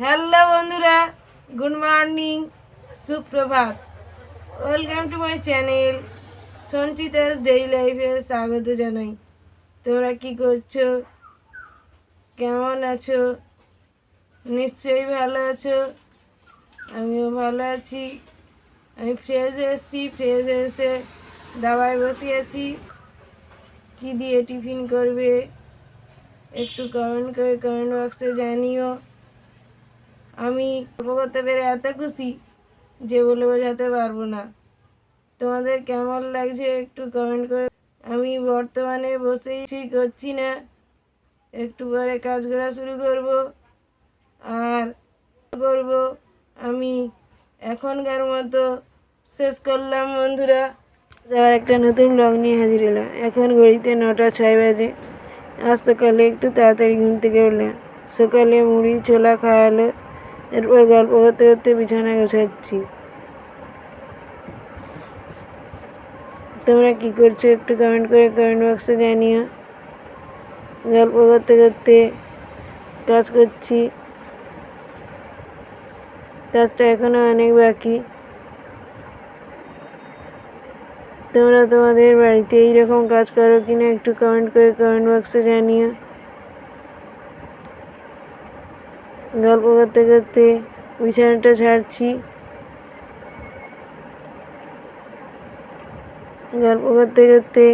Hello বন্ধুরা, good morning, সুপ্রভাত। Welcome to my channel Sanchita's daily লাইফে স্বাগত জানাই। তোমরা কি করছো, কেমন আছো? নিশ্চয়ই ভালো আছো, আমিও ভালো আছি। আমি ফ্রেশ এসে দাওয়ায় বসিয়েছি। কি দিয়ে টিফিন করবে একটু কমেন্ট করে কমেন্ট বক্সে জানিও। আমি গল্প করতে পেরে এত খুশি যে বলে বোঝাতে পারবো না। তোমাদের কেমন লাগছে একটু কমেন্ট করে। আমি বর্তমানে বসেই ঠিক করছি না, একটু পরে কাজ করা শুরু করব। আর আমি এখনকার মতো শেষ করলাম বন্ধুরা। আবার একটা নতুন ব্লগ নিয়ে হাজির হলাম। এখন ঘড়িতে 9টা 6 বাজে। আজ সকালে একটু তাড়াতাড়ি ঘুম থেকে উঠলাম। সকালে মুড়ি ছোলা খাওয়ালো, এরপর গল্প করতে করতে বিছানা গোছাচ্ছি। তোমরা কি করছো একটু কমেন্ট করে কমেন্ট বক্সে জানিও। গল্প করতে করতে কাজ করছি, কাজটা এখনো অনেক বাকি। তোমরা তোমাদের বাড়িতে এইরকম কাজ করো কিনা একটু কমেন্ট করে কমেন্ট বক্সে জানিও। গল্প করতে করতে বিছানাটা ছাড়ছি। গল্প করতে করতে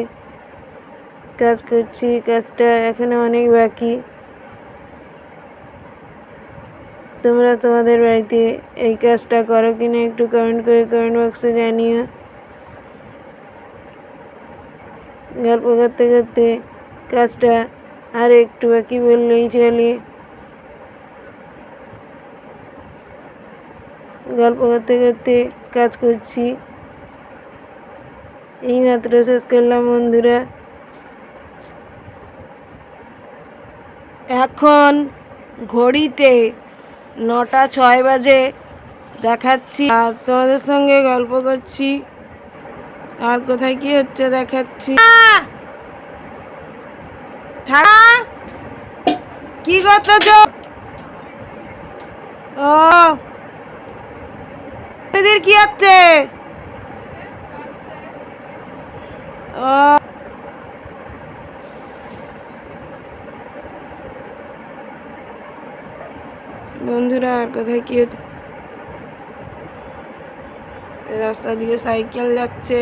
কাজ করছি, কাজটা এখনো অনেক বাকি। তোমরা তোমাদের বাড়িতে এই কাজটা করো কিনা একটু কমেন্ট করে কমেন্ট বক্সে জানিও। গল্প করতে করতে কাজটা আর একটু বাকি বললেই চলে। গল্প করতে করতে কাজ করছি, এইমাত্র শেষ করলাম বন্ধুরা। এখন ঘড়িতে 9টা 6 বাজে দেখাচ্ছি, আর তোমাদের সঙ্গে গল্প করছি। আর কোথায় কি হচ্ছে দেখাচ্ছি। কি করতেছ? ও এদের কি হচ্ছে? ও বন্ধুরা, আর কোথায় কি হচ্ছে? রাস্তা দিয়ে সাইকেল যাচ্ছে।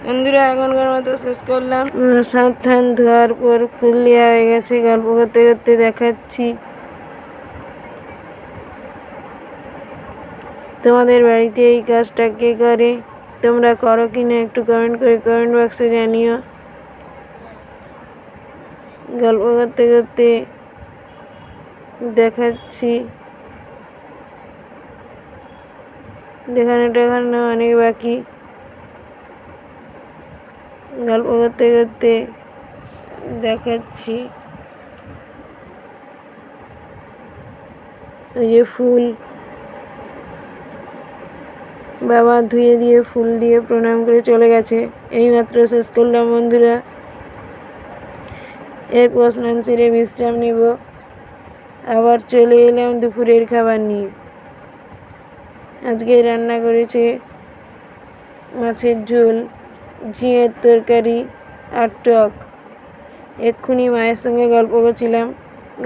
বন্ধুরা, এখনকার মতো শেষ করলাম। সাবধান ধোয়ার পর ফুল দেওয়া হয়ে গেছে। গল্প করতে করতে দেখাচ্ছি। তোমাদের বাড়িতে এই কাজটা কে করে, তোমরা করো কিনা একটু কমেন্ট করে কমেন্ট বক্সে জানিও। গল্প করতে করতে দেখাচ্ছি। দেখানোটা অনেক বাকি। গল্প করতে করতে দেখাচ্ছি। ওই যে ফুল, বাবা ধুয়ে দিয়ে ফুল দিয়ে প্রণাম করে চলে গেছে। এইমাত্র শেষ করলাম বন্ধুরা। এরপর স্নান সেরে বিশ্রাম নিব। আবার চলে এলাম দুপুরের খাবার নিয়ে। আজকে রান্না করেছে মাছের ঝোল, ঝিঙের তরকারি আর টক। এক্ষুনি মায়ের সঙ্গে গল্প করছিলাম।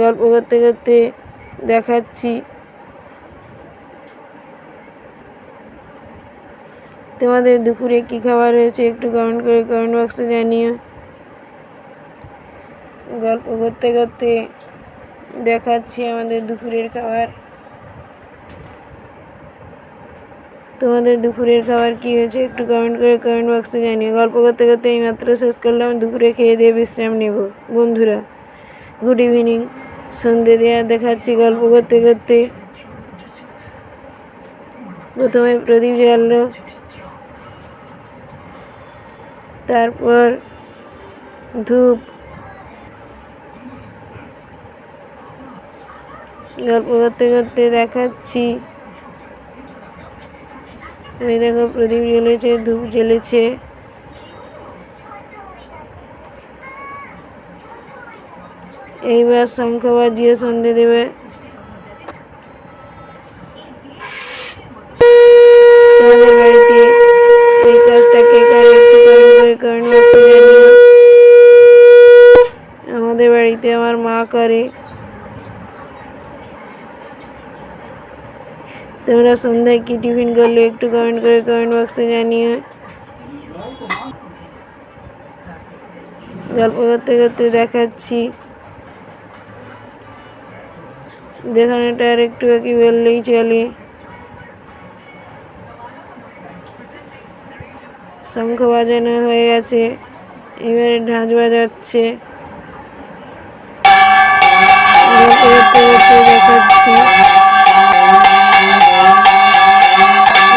গল্প করতে করতে দেখাচ্ছি। তোমাদের দুপুরে কি খাবার হয়েছে একটু কমেন্ট করে কমেন্ট বক্সে জানিও। গল্প করতে করতে দেখাচ্ছি আমাদের দুপুরের খাবার। তোমাদের দুপুরের খাবার কি হয়েছে একটু কমেন্ট করে কমেন্ট বক্সে জানিও। গল্প করতে করতে এইমাত্র শেষ করলাম। দুপুরে খেয়ে দিয়ে বিশ্রাম নেব বন্ধুরা। গুড ইভিনিং, সন্ধে দেওয়া দেখাচ্ছি। গল্প করতে করতে প্রথমে প্রদীপ জ্বাললো, তারপর ধূপ। গল্প করতে করতে দেখাচ্ছি। ওই দেখো প্রদীপ জ্বলেছে, ধূপ জ্বলেছে। এইবার শঙ্খ বাজিয়ে সন্ধে দেবে। তোমাদের বাড়িতে এই কাজটা কে করে একটু কমেন্ট বক্সে জানিও। আমাদের বাড়িতে আমার মা করে। তোমরা সন্ধ্যায় কি টিফিন করলে একটু কমেন্ট বক্সে জানিও। গল্প করতে করতে দেখাচ্ছি, দেখানোটা আর একটু বাকি বললেই চলে। শঙ্খ বাজানো হয়ে গেছে, এবারে ঢাক বাজাচ্ছে। গল্প করতে করতে দেখাচ্ছি,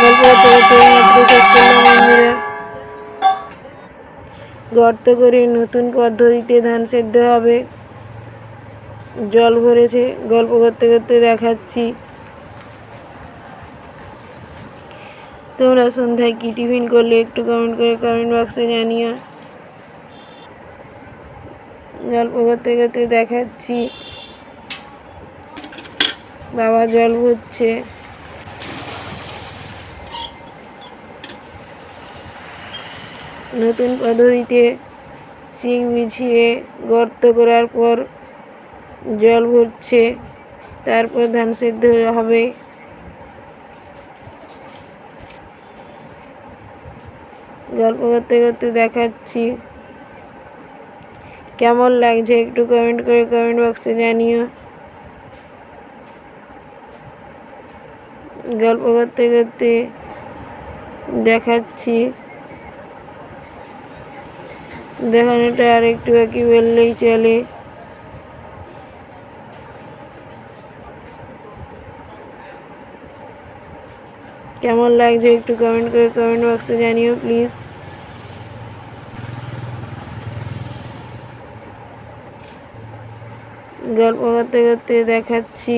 গল্প করতে করতে মাত্র শেষ করলাম বন্ধুরা। গর্ত করে নতুন পদ্ধতিতে ধান সেদ্ধ হবে, জল ভরেছে। গল্প করতে করতে দেখাচ্ছি। তোমরা সন্ধ্যায় কি টিফিন করলে একটু কমেন্ট বক্সে জানিও। গল্প করতে করতে দেখাচ্ছি, বাবা জল ভরছে। নতুন পদ্ধতিতে চিক বিছিয়ে গর্ত করার পর জল ভরছে, তারপর ধান সেদ্ধ হবে। গল্প করতে করতে দেখাচ্ছি, কেমন লাগছে একটু কমেন্ট বক্সে জানিও। গল্প করতে করতে দেখাচ্ছি, দেখানোটা আর একটু বাকি বললেই চলে। কেমন লাগছে একটু কমেন্ট বক্সে জানিও প্লিজ। গল্প করতে করতে দেখাচ্ছি,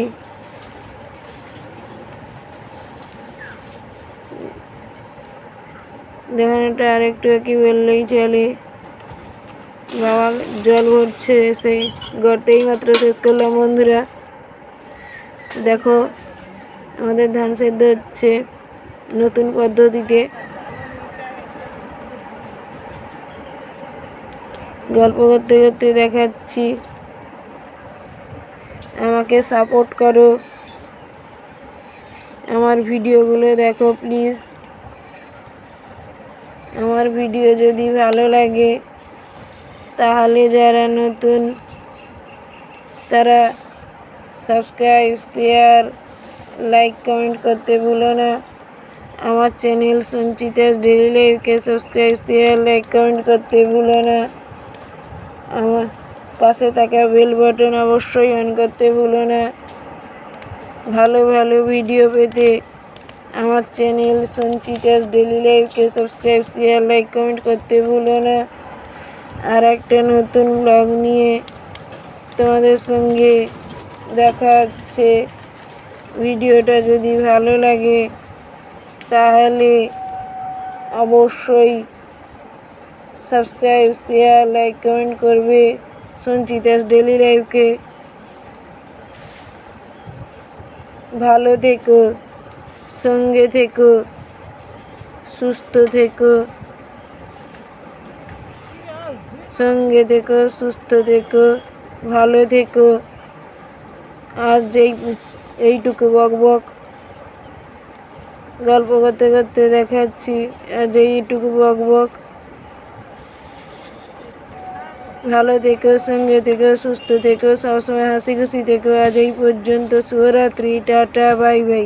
দেখানোটা আর একটু বাকি বললেই চলে। বাবা জল ভরছে, এসে গর্তেই মাত্র শেষ করলাম বন্ধুরা। দেখো আমাদের ধান সেদ্ধ হচ্ছে নতুন পদ্ধতিতে। গল্প করতে করতে দেখাচ্ছি, আমাকে সাপোর্ট করো, আমার ভিডিওগুলো দেখো প্লিজ। আমার ভিডিও যদি ভালো লাগে তাহলে যারা নতুন তারা সাবস্ক্রাইব, শেয়ার, লাইক, কমেন্ট করতে ভুলো না। আমার চ্যানেল সঞ্চিতাস ডেইলি লাইফকে সাবস্ক্রাইব, শেয়ার, লাইক, কমেন্ট করতে ভুলো না। আমার পাশে থাকা বেল বাটন অবশ্যই অন করতে ভুলো না। ভালো ভালো ভিডিও পেতে আমার চ্যানেল সঞ্চিতাস ডেইলি লাইফকে সাবস্ক্রাইব, শেয়ার, লাইক, কমেন্ট করতে ভুলো না। আর একটা নতুন ব্লগ নিয়ে তোমাদের সঙ্গে দেখা হচ্ছে। ভিডিওটা যদি ভালো লাগে তাহলে অবশ্যই সাবস্ক্রাইব, শেয়ার, লাইক, কমেন্ট করবে সঞ্চিতাস ডেইলি লাইফকে। ভালো থেকো, সঙ্গে থেকো, সুস্থ থেকো, সঙ্গে থেকো, সুস্থ থেকো, ভালো থেকো। আর এইটুকু বকবক গল্প করতে করতে দেখাচ্ছি, আজ এইটুকু বকবক। ভালো থেকো, সঙ্গে থেকো, সুস্থ থেকো, সবসময় হাসি খুশি থেকো। আজ এই পর্যন্ত। শুভরাত্রি, টাটা, বাই বাই।